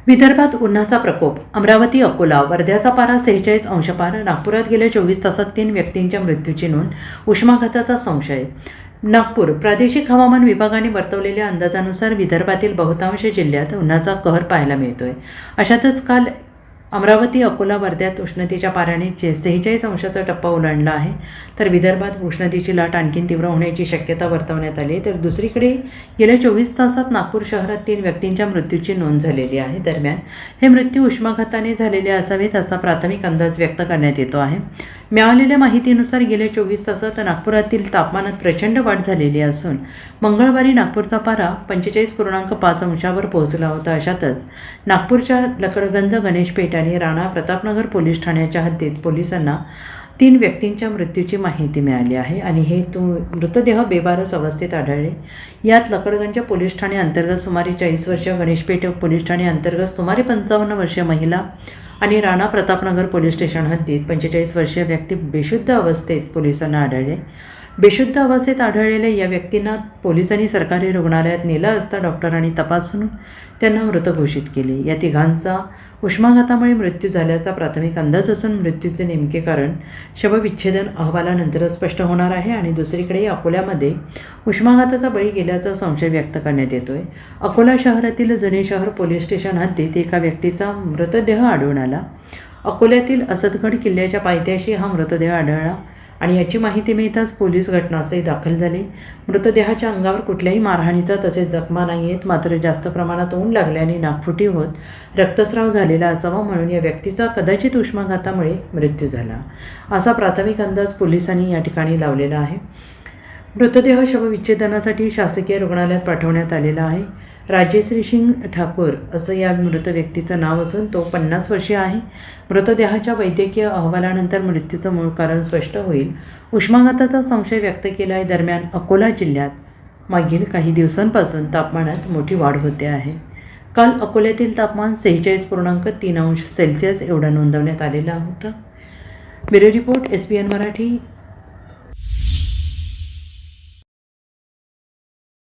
विदर्भात उन्हाचा प्रकोप. अमरावती, अकोला, वर्ध्याचा पारा 46 अंश पार. नागपुरात गेल्या 24 तासात 3 व्यक्तींच्या मृत्यूची नोंद. उष्माघाताचा संशय. नागपूर. प्रादेशिक हवामान विभागाने वर्तवलेल्या अंदाजानुसार विदर्भातील बहुतांश जिल्ह्यात उन्हाचा कहर पाहायला मिळतोय. अशातच काल अमरावती, अकोला, वर्ध्यात उष्णतेच्या पाऱ्याने 46 अंशाचा टप्पा ओलांडला आहे. तर विदर्भात उष्णतेची लाट आणखीन तीव्र होण्याची शक्यता वर्तवण्यात आली आहे. तर दुसरीकडे गेल्या 24 तासात नागपूर शहरात 3 व्यक्तींच्या मृत्यूची नोंद झालेली आहे. दरम्यान हे मृत्यू उष्माघाताने झालेले असावेत असा प्राथमिक अंदाज व्यक्त करण्यात येतो आहे. मिळालेल्या माहितीनुसार गेल्या 24 तासात नागपुरातील तापमानात प्रचंड वाढ झालेली असून मंगळवारी नागपूरचा पारा 45.5 अंशावर पोहोचला होता. अशातच नागपूरच्या लकडगंज, गणेशपेठ आणि राणा प्रतापनगर पोलीस ठाण्याच्या हद्दीत पोलिसांना 3 व्यक्तींच्या मृत्यूची माहिती मिळाली आहे आणि हे मृतदेह बेवारस अवस्थेत आढळले. यात लकडगंज पोलीस ठाणे अंतर्गत सुमारे 40 वर्षीय, गणेशपेठ पोलीस ठाणे अंतर्गत सुमारे 55 वर्षीय महिला आणि राणा प्रतापनगर पोलीस स्टेशन हद्दीत 45 वर्षीय व्यक्ती बेशुद्ध अवस्थेत पोलिसांना आढळले. बेशुद्ध अवस्थेत आढळलेल्या या व्यक्तींना पोलिसांनी सरकारी रुग्णालयात नेलं असता डॉक्टरांनी तपासून त्यांना मृत घोषित केले. या तिघांचा उष्माघातामुळे मृत्यू झाल्याचा प्राथमिक अंदाज असून मृत्यूचे नेमके कारण शवविच्छेदन अहवालानंतरच स्पष्ट होणार आहे. आणि दुसरीकडे अकोल्यामध्ये उष्माघाताचा बळी गेल्याचा संशय व्यक्त करण्यात येतोय. अकोला शहरातील जुने शहर पोलीस स्टेशन हद्दीत एका व्यक्तीचा मृतदेह आढळून आला. अकोल्यातील असदगड किल्ल्याच्या पायथ्याशी हा मृतदेह आढळला आणि याची माहिती मिळताच पोलीस घटनास्थळी दाखल झाले. मृतदेहाच्या अंगावर कुठल्याही मारहाणीचा तसेच जखमा नाही आहेत. मात्र जास्त प्रमाणात ऊन लागल्याने नाकफुटी होत रक्तस्राव झालेला असावा, म्हणून या व्यक्तीचा कदाचित उष्माघातामुळे मृत्यू झाला असा प्राथमिक अंदाज पोलिसांनी या ठिकाणी लावलेला आहे. मृतदेह शवविच्छेदनासाठी शासकीय रुग्णालयात पाठवण्यात आलेला आहे. राजेश्री सिंग ठाकूर असं या मृत व्यक्तीचं नाव असून तो 50 वर्षीय आहे. मृतदेहाच्या वैद्यकीय अहवालानंतर मृत्यूचं मूळ कारण स्पष्ट होईल. उष्माघाताचा संशय व्यक्त केला आहे. दरम्यान अकोला जिल्ह्यात मागील काही दिवसांपासून तापमानात मोठी वाढ होते आहे. काल अकोल्यातील तापमान 46.3 अंश सेल्सिअस एवढं नोंदवण्यात आलेलं होतं. Bureau report, SBN Marathi.